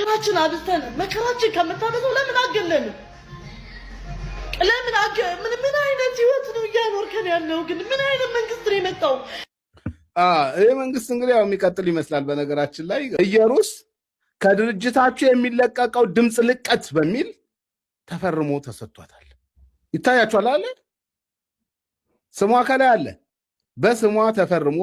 መከራችን አብዝተን መከራችን ከመታበዘው ለምን አገለን? ምን አይነት ህይወት ነው እያኖርከን ያለው? ግን ምን አይነት መንግስት ነው የመጣው? ይህ መንግስት እንግዲህ ያው የሚቀጥል ይመስላል። በነገራችን ላይ ኢየሩስ ከድርጅታችሁ የሚለቀቀው ድምፅ ልቀት በሚል ተፈርሞ ተሰጥቷታል። ይታያችኋል አለ ስሟ ከላይ አለ። በስሟ ተፈርሞ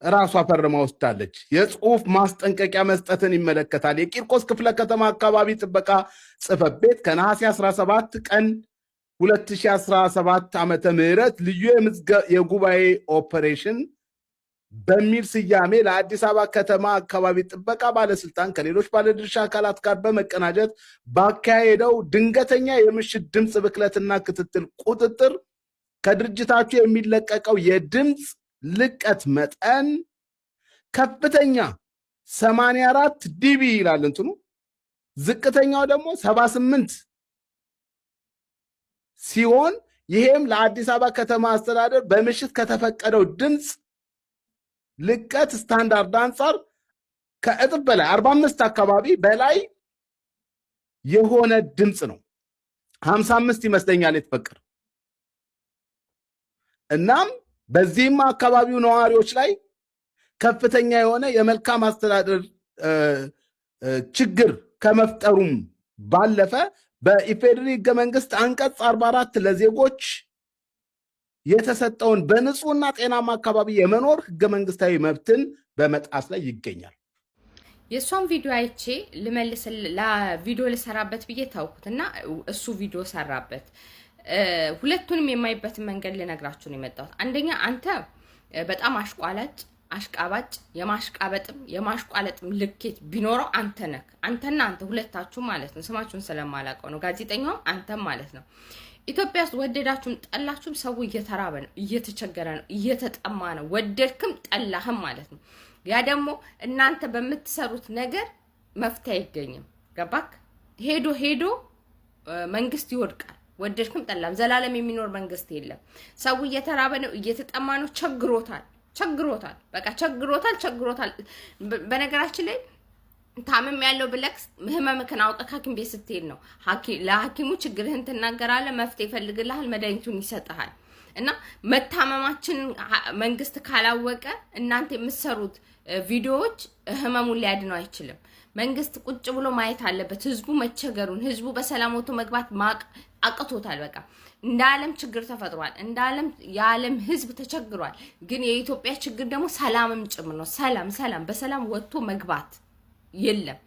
ራሷ ፈርማ ወስዳለች። የጽሁፍ ማስጠንቀቂያ መስጠትን ይመለከታል። የቂርቆስ ክፍለ ከተማ አካባቢ ጥበቃ ጽሕፈት ቤት ከነሐሴ 17 ቀን 2017 ዓመተ ምህረት ልዩ የጉባኤ ኦፐሬሽን በሚል ስያሜ ለአዲስ አበባ ከተማ አካባቢ ጥበቃ ባለስልጣን ከሌሎች ባለድርሻ አካላት ጋር በመቀናጀት ባካሄደው ድንገተኛ የምሽት ድምፅ ብክለትና ክትትል ቁጥጥር ከድርጅታችሁ የሚለቀቀው የድምፅ ልቀት መጠን ከፍተኛ 84 ዲቢ ይላል እንትኑ፣ ዝቅተኛው ደግሞ 78 ሲሆን ይሄም ለአዲስ አበባ ከተማ አስተዳደር በምሽት ከተፈቀደው ድምፅ ልቀት ስታንዳርድ አንጻር ከእጥፍ በላይ 45 አካባቢ በላይ የሆነ ድምፅ ነው። 55 ይመስለኛል የተፈቀደ። እናም በዚህም አካባቢው ነዋሪዎች ላይ ከፍተኛ የሆነ የመልካም አስተዳደር ችግር ከመፍጠሩም ባለፈ በኢፌዴሪ ሕገ መንግስት አንቀጽ 44 ለዜጎች የተሰጠውን በንጹህና ጤናማ አካባቢ የመኖር ሕገ መንግስታዊ መብትን በመጣስ ላይ ይገኛል። የሷን ቪዲዮ አይቼ ልመልስ ለቪዲዮ ልሰራበት ብዬ ታውኩትና እሱ ቪዲዮ ሰራበት። ሁለቱንም የማይበትን መንገድ ልነግራችሁ ነው የመጣሁት። አንደኛ አንተ በጣም አሽቋላጭ አሽቃባጭ የማሽቋለጥም ልኬት ቢኖረው አንተ ነህ። አንተና አንተ ሁለታችሁ ማለት ነው። ስማችሁን ስለማላውቀው ነው። ጋዜጠኛው አንተም ማለት ነው። ኢትዮጵያ ውስጥ ወደዳችሁም ጠላችሁም ሰው እየተራበ ነው፣ እየተቸገረ ነው፣ እየተጠማ ነው። ወደድክም ጠላህም ማለት ነው። ያ ደግሞ እናንተ በምትሰሩት ነገር መፍትሄ አይገኝም። ገባክ? ሄዶ መንግስት ይወድቃል። ወደድክም ጠላም ዘላለም የሚኖር መንግስት የለም። ሰው እየተራበ ነው፣ እየተጠማ ነው፣ ቸግሮታል። በቃ ቸግሮታል። በነገራችን ላይ ታመም ያለው ብለክስ ህመምክን አውቀህ ሐኪም ቤት ስትሄድ ነው ለሐኪሙ ችግርህን ትናገራለህ፣ መፍትሄ ይፈልግልሃል፣ መድኃኒቱን ይሰጥሃል። እና መታመማችን መንግስት ካላወቀ እናንተ የምትሰሩት ቪዲዮዎች ህመሙን ሊያድነው አይችልም። መንግስት ቁጭ ብሎ ማየት አለበት ህዝቡ መቸገሩን። ህዝቡ በሰላም ወጥቶ መግባት አቅቶታል። በቃ እንደ ዓለም ችግር ተፈጥሯል። እንደ ዓለም የዓለም ህዝብ ተቸግሯል። ግን የኢትዮጵያ ችግር ደግሞ ሰላምም ጭምር ነው። ሰላም በሰላም ወጥቶ መግባት የለም።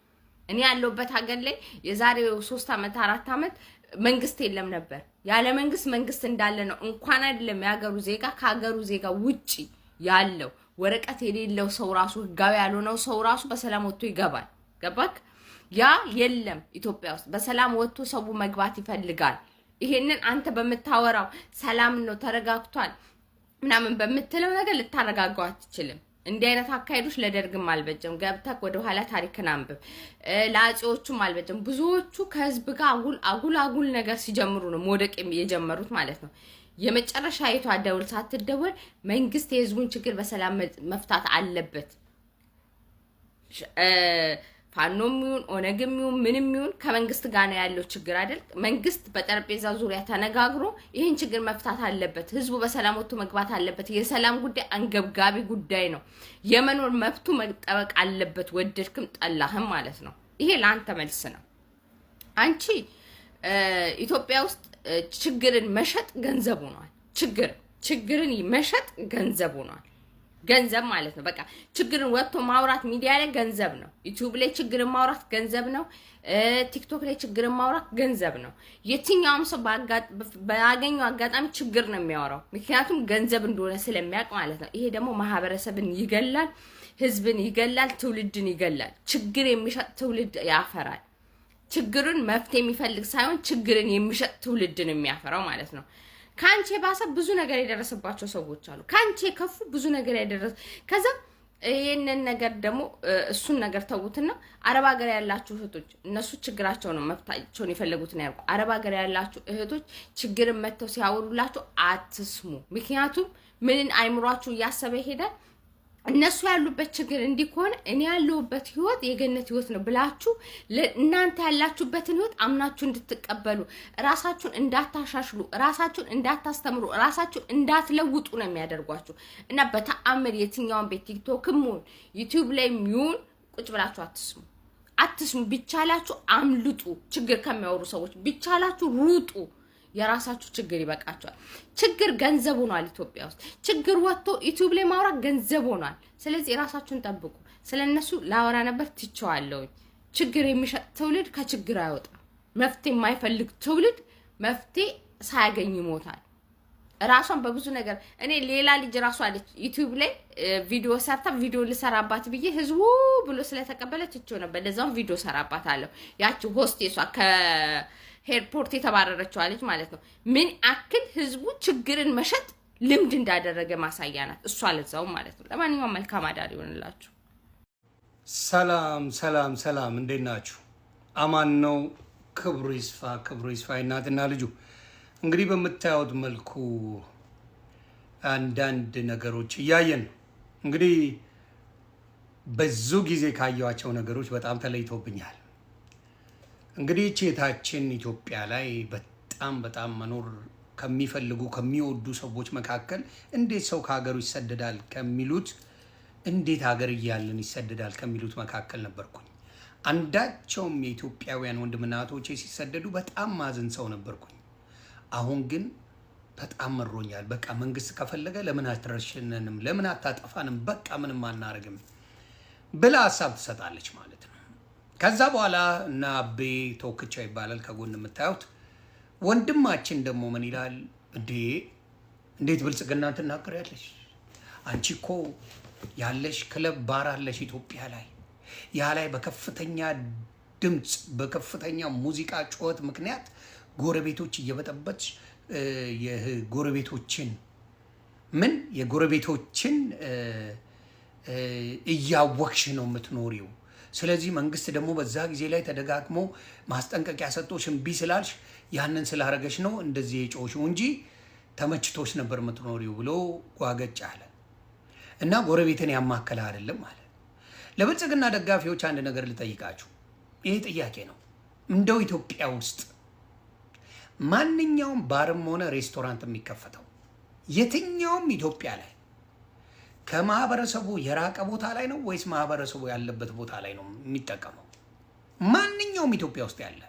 እኔ ያለሁበት ሀገር ላይ የዛሬው 3 ዓመት 4 ዓመት መንግስት የለም ነበር። ያለ መንግስት እንዳለ ነው። እንኳን አይደለም ያገሩ ዜጋ ከሀገሩ ዜጋ ውጪ ያለው ወረቀት የሌለው ሰው ራሱ ህጋዊ ያልሆነው ሰው ራሱ በሰላም ወጥቶ ይገባል። ገባክ? ያ የለም ኢትዮጵያ ውስጥ። በሰላም ወጥቶ ሰው መግባት ይፈልጋል። ይሄንን አንተ በምታወራው ሰላም ነው ተረጋግቷል ምናምን በምትለው ነገር ልታረጋጋው አትችልም። እንዲህ አይነት አካሄዶች ለደርግም አልበጀም። ገብተክ ወደ ኋላ ታሪክን አንብብ። ለአጼዎቹም አልበጀም። ብዙዎቹ ከህዝብ ጋር አጉል ነገር ሲጀምሩ ነው መውደቅ የጀመሩት ማለት ነው። የመጨረሻ አይቷ ደውል ሳትደወል መንግስት የህዝቡን ችግር በሰላም መፍታት አለበት። ፋኖም ይሁን ኦነግም ይሁን ምንም ይሁን ከመንግስት ጋር ነው ያለው ችግር አይደል? መንግስት በጠረጴዛ ዙሪያ ተነጋግሮ ይሄን ችግር መፍታት አለበት። ህዝቡ በሰላም ወጥቶ መግባት አለበት። የሰላም ጉዳይ አንገብጋቢ ጉዳይ ነው። የመኖር መብቱ መጠበቅ አለበት። ወደድክም ጠላህም ማለት ነው። ይሄ ለአንተ መልስ ነው። አንቺ ኢትዮጵያ ውስጥ ችግርን መሸጥ ገንዘብ ሆኗል። ችግርን መሸጥ ገንዘብ ሆኗል። ገንዘብ ማለት ነው። በቃ ችግርን ወጥቶ ማውራት ሚዲያ ላይ ገንዘብ ነው። ዩቲዩብ ላይ ችግርን ማውራት ገንዘብ ነው። ቲክቶክ ላይ ችግርን ማውራት ገንዘብ ነው። የትኛውም ሰው ባገኘው አጋጣሚ ችግር ነው የሚያወራው፣ ምክንያቱም ገንዘብ እንደሆነ ስለሚያውቅ ማለት ነው። ይሄ ደግሞ ማህበረሰብን ይገላል፣ ህዝብን ይገላል፣ ትውልድን ይገላል። ችግር የሚሸጥ ትውልድ ያፈራል። ችግርን መፍትሄ የሚፈልግ ሳይሆን ችግርን የሚሸጥ ትውልድን የሚያፈራው ማለት ነው። ካንቺ ባሰ ብዙ ነገር የደረሰባቸው ሰዎች አሉ። ካንቺ ከፉ ብዙ ነገር ያደረሰ ከዛ ይሄንን ነገር ደግሞ እሱን ነገር ተውትና አረብ ሀገር ያላችሁ እህቶች እነሱ ችግራቸው ነው መፍታቸውን ይፈልጉት ነው ያልኩ። አረብ ሀገር ያላችሁ እህቶች ችግርን መተው ሲያወሩላችሁ አትስሙ። ምክንያቱም ምንን አይምሯችሁ እያሰበ ይሄዳል። እነሱ ያሉበት ችግር እንዲሆን እኔ ያለሁበት ህይወት የገነት ህይወት ነው ብላችሁ እናንተ ያላችሁበትን ህይወት አምናችሁ እንድትቀበሉ ራሳችሁን እንዳታሻሽሉ ራሳችሁን እንዳታስተምሩ ራሳችሁን እንዳትለውጡ ነው የሚያደርጓችሁ እና በተአምር የትኛውን ቤት ቲክቶክም ይሁን ዩቲዩብ ላይ ይሁን ቁጭ ብላችሁ አትስሙ ቢቻላችሁ አምልጡ ችግር ከሚያወሩ ሰዎች ቢቻላችሁ ሩጡ የራሳችሁ ችግር ይበቃችኋል ችግር ገንዘብ ሆኗል ኢትዮጵያ ውስጥ ችግር ወጥቶ ዩቲዩብ ላይ ማውራት ገንዘብ ሆኗል ስለዚህ ራሳችሁን ጠብቁ ስለነሱ ላወራ ነበር ትቼዋለሁ ችግር የሚሸጥ ትውልድ ከችግር አይወጣም መፍትሄ የማይፈልግ ትውልድ መፍትሄ ሳያገኝ ይሞታል ራሷን በብዙ ነገር እኔ ሌላ ልጅ ራሷ አለች ዩቲዩብ ላይ ቪዲዮ ሰርታ ቪዲዮ ልሰራባት ብዬ ህዝቡ ብሎ ስለተቀበለች እቺው ነበር ለዛም ቪዲዮ ሰራባታለሁ ያቺ ሆስቴሷ ኤርፖርት የተባረረችው አለች ማለት ነው ምን አክል ህዝቡ ችግርን መሸጥ ልምድ እንዳደረገ ማሳያ ናት እሷ ለዛው ማለት ነው ለማንኛውም መልካም አዳር ይሁንላችሁ ሰላም ሰላም ሰላም እንዴት ናችሁ አማን ነው ክብሩ ይስፋ እናትና ልጁ እንግዲህ በመታየት መልኩ አንዳንድ ነገሮች እያየን ነው እንግዲህ በዙ ጊዜ ካየዋቸው ነገሮች በጣም ተለይቶብኛል እንግዲህ ቼታችን ኢትዮጵያ ላይ በጣም መኖር ከሚፈልጉ ከሚወዱ ሰዎች መካከል እንዴት ሰው ከሀገሩ ይሰደዳል ከሚሉት እንዴት ሀገር እያለን ይሰደዳል ከሚሉት መካከል ነበርኩኝ አንዳቸውም የኢትዮጵያውያን ወንድምና እህቶቼ ሲሰደዱ በጣም ማዘን ሰው ነበርኩኝ አሁን ግን በጣም መሮኛል በቃ መንግስት ከፈለገ ለምን አትረሽነንም ለምን አታጠፋንም በቃ ምንም አናረግም ብላ ሐሳብ ትሰጣለች ማለት ነው ከዛ በኋላ እና አቤ ተወክቻ ይባላል ከጎን የምታዩት ወንድማችን ደግሞ ምን ይላል እንዴት ብልጽግና ትናገሪያለሽ አንቺ እኮ ያለሽ ክለብ ባር አለሽ ኢትዮጵያ ላይ ያ ላይ በከፍተኛ ድምጽ በከፍተኛ ሙዚቃ ጩኸት ምክንያት ጎረቤቶች እየበጠበጥሽ የጎረቤቶችን እያወክሽ ነው የምትኖሪው ስለዚህ መንግስት ደግሞ በዛ ጊዜ ላይ ተደጋግሞ ማስጠንቀቂያ ሰጥቶሽ እምቢ ስላልሽ ያንን ስላረገሽ ነው እንደዚህ የጮሽው እንጂ ተመችቶሽ ነበር የምትኖሪው ብሎ ጓገጭ አለ እና ጎረቤትን ያማከለ አይደለም ማለት ለብልጽግና ደጋፊዎች አንድ ነገር ልጠይቃችሁ ይሄ ጥያቄ ነው እንደው ኢትዮጵያ ውስጥ ማንኛውም ባርም ሆነ ሬስቶራንት የሚከፈተው የትኛውም ኢትዮጵያ ላይ ከማህበረሰቡ የራቀ ቦታ ላይ ነው ወይስ ማህበረሰቡ ያለበት ቦታ ላይ ነው የሚጠቀመው ማንኛውም ኢትዮጵያ ውስጥ ያለ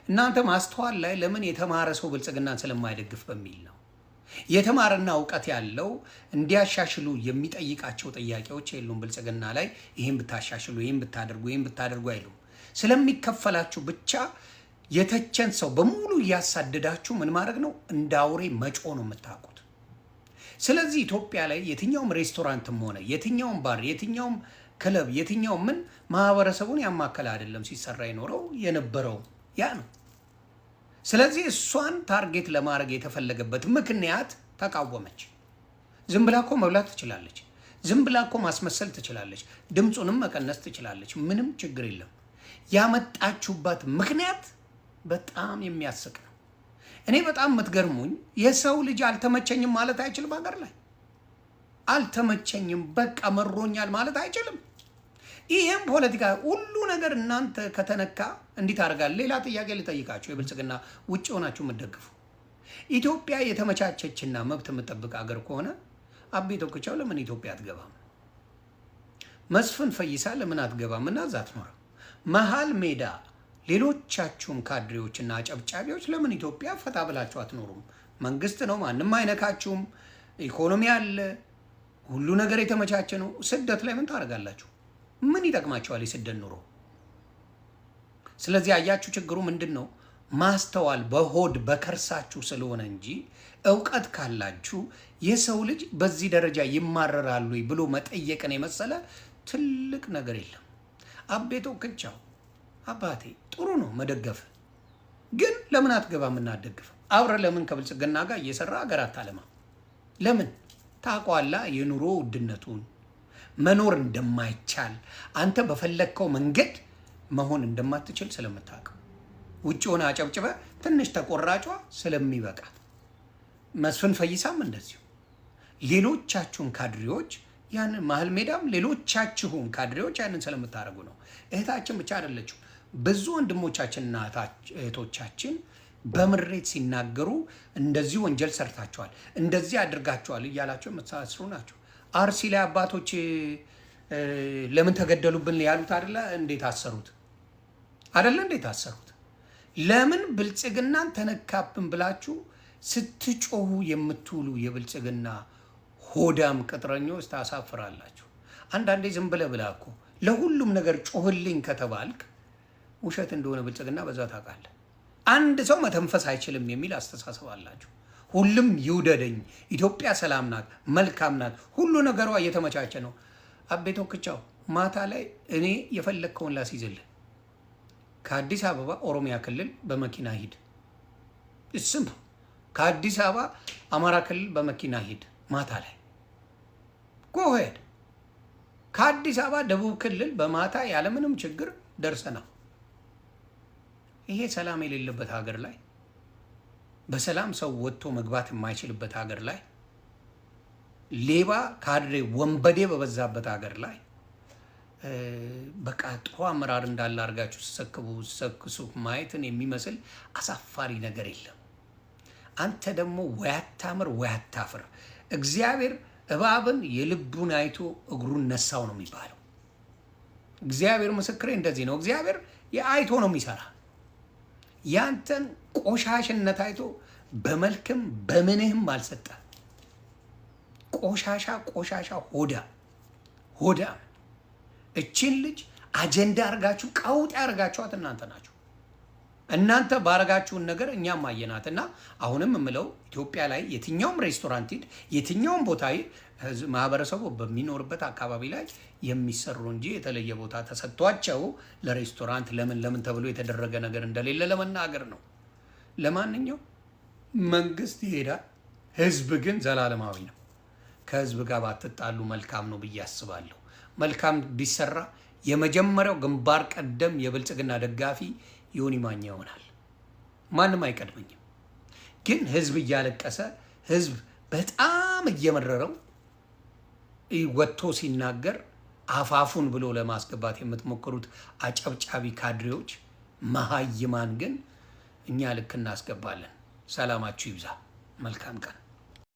እናንተ ማስተዋል ላይ ለምን የተማረ ሰው ብልጽግናን ስለማይደግፍ በሚል ነው የተማረና ዕውቀት ያለው እንዲያሻሽሉ የሚጠይቃቸው ጥያቄዎች የሉም ብልጽግና ላይ ይሄን ብታሻሽሉ ይሄን ብታደርጉ አይሉም ስለሚከፈላችሁ ብቻ የተቸን ሰው በሙሉ ያሳደዳችሁ ምን ማድረግ ነው እንዳውሬ መጮ ነው የምታውቁት ስለዚህ ኢትዮጵያ ላይ የትኛውም ሬስቶራንትም ሆነ የትኛውም ባር የትኛውም ክለብ የትኛውም ምን ማህበረሰቡን ያማከለ አይደለም ሲሰራ የኖረው የነበረው ያ ነው ስለዚህ እሷን ታርጌት ለማድረግ የተፈለገበት ምክንያት ተቃወመች ዝም ብላ እኮ መብላት ትችላለች ዝም ብላ እኮ ማስመሰል ትችላለች ድምጹንም መቀነስ ትችላለች ምንም ችግር የለም ያመጣችሁበት ምክንያት በጣም የሚያስቅ ነው እኔ በጣም የምትገርሙኝ የሰው ልጅ አልተመቸኝም ማለት አይችልም ሀገር ላይ አልተመቸኝም በቃ መሮኛል ማለት አይችልም ይሄም ፖለቲካ ሁሉ ነገር እናንተ ከተነካ እንዴት አርጋል ሌላ ጥያቄ ልጠይቃችሁ የብልጽግና ውጭ ሆናችሁ የምትደግፉ ኢትዮጵያ የተመቻቸችና መብት የምትጠብቅ ሀገር ከሆነ አቤ ተወክቻው ለምን ኢትዮጵያ አትገባም መስፍን ፈይሳ ለምን አትገባም እና ዛት ኖር መሃል ሜዳ ሌሎቻችሁም ካድሬዎችና አጨብጫቢዎች ለምን ኢትዮጵያ ፈታ ብላችሁ አትኖሩም መንግስት ነው ማንንም አይነካችሁም ኢኮኖሚ አለ ሁሉ ነገር የተመቻቸ ነው ስደት ላይ ምን ታረጋላችሁ ምን ይጠቅማችኋል የስደት ኑሮ ስለዚህ አያችሁ ችግሩ ምንድነው ማስተዋል በሆድ በከርሳችሁ ስለሆነ እንጂ ዕውቀት ካላችሁ የሰው ልጅ በዚህ ደረጃ ይማረራሉ ብሎ መጠየቅን የመሰለ ትልቅ ነገር የለም አቤ ተወክቻው አባቴ ጥሩ ነው መደገፍ ግን ለምን አትገባም እናደግፍ አብረ ለምን ከብልጽግና ጋር እየሰራ ሀገር አታለማ ለምን ታቋላ የኑሮ ውድነቱን መኖር እንደማይቻል አንተ በፈለከው መንገድ መሆን እንደማትችል ስለምታውቀው ውጭ ሆነ አጨብጭበ ትንሽ ተቆራጯ ስለሚበቃ መስፍን ፈይሳም እንደዚሁ ሌሎቻችሁን ካድሬዎች ያንን መሀል ሜዳም ሌሎቻችሁም ካድሬዎች ያንን ስለምታደርጉ ነው። እህታችን ብቻ አይደለችም። ብዙ ወንድሞቻችንና እህቶቻችን በምሬት ሲናገሩ እንደዚህ ወንጀል ሰርታቸዋል፣ እንደዚህ አድርጋቸዋል እያላቸው የምታስሩ ናቸው። አርሲ ላይ አባቶች ለምን ተገደሉብን ያሉት አይደለ? እንዴት አሰሩት? አይደለ? እንዴት አሰሩት? ለምን ብልጽግናን ተነካብን ብላችሁ ስትጮሁ የምትውሉ የብልጽግና ሆዳም ቅጥረኞች ታሳፍራላችሁ። አንዳንዴ ዝም ብለህ እኮ ለሁሉም ነገር ጮህልኝ ከተባልክ ውሸት እንደሆነ ብልጽግና በዛ ታውቃለህ። አንድ ሰው መተንፈስ አይችልም የሚል አስተሳሰብ አላችሁ። ሁሉም ይውደደኝ፣ ኢትዮጵያ ሰላም ናት፣ መልካም ናት፣ ሁሉ ነገሯ እየተመቻቸ ነው። አቤቶ ክቻው ማታ ላይ እኔ የፈለግከውን ላስይዝልህ። ከአዲስ አበባ ኦሮሚያ ክልል በመኪና ሂድ፣ እስም ከአዲስ አበባ አማራ ክልል በመኪና ሂድ። ማታ ላይ ጎሄድ ከአዲስ አበባ ደቡብ ክልል በማታ ያለምንም ችግር ደርሰናል። ይሄ ሰላም የሌለበት ሀገር ላይ በሰላም ሰው ወጥቶ መግባት የማይችልበት ሀገር ላይ ሌባ ካድሬ ወንበዴ በበዛበት ሀገር ላይ በቃ ጥሩ አመራር እንዳለ አድርጋችሁ ሰክሱ ማየትን የሚመስል አሳፋሪ ነገር የለም። አንተ ደግሞ ወያታምር ወያታፍር። እግዚአብሔር እባብን የልቡን አይቶ እግሩን ነሳው ነው የሚባለው። እግዚአብሔር ምስክሬ እንደዚህ ነው። እግዚአብሔር የአይቶ ነው የሚሰራ። ያንተን ቆሻሽነት አይቶ በመልክም በምንህም አልሰጠ። ቆሻሻ ሆዳ እቺን ልጅ አጀንዳ አርጋችሁ ቀውጥ ያርጋችኋት እናንተ ናችሁ። እናንተ ባረጋችሁን ነገር እኛም አየናትና አሁንም የምለው ኢትዮጵያ ላይ የትኛውም ሬስቶራንት ሂድ፣ የትኛውም ቦታ ማህበረሰቡ በሚኖርበት አካባቢ ላይ የሚሰሩ እንጂ የተለየ ቦታ ተሰጥቷቸው ለሬስቶራንት ለምን ተብሎ የተደረገ ነገር እንደሌለ ለመናገር ነው። ለማንኛውም መንግስት ይሄዳል፣ ህዝብ ግን ዘላለማዊ ነው። ከህዝብ ጋር ባትጣሉ መልካም ነው ብዬ አስባለሁ። መልካም ቢሰራ የመጀመሪያው ግንባር ቀደም የብልጽግና ደጋፊ ዮኒ ማኛ ይሆናል። ማንም አይቀድመኝም። ግን ህዝብ እያለቀሰ ህዝብ በጣም እየመረረው ወጥቶ ሲናገር አፋፉን ብሎ ለማስገባት የምትሞክሩት አጨብጫቢ ካድሬዎች መሀይማን ግን እኛ ልክ እናስገባለን። ሰላማችሁ ይብዛ። መልካም ቀን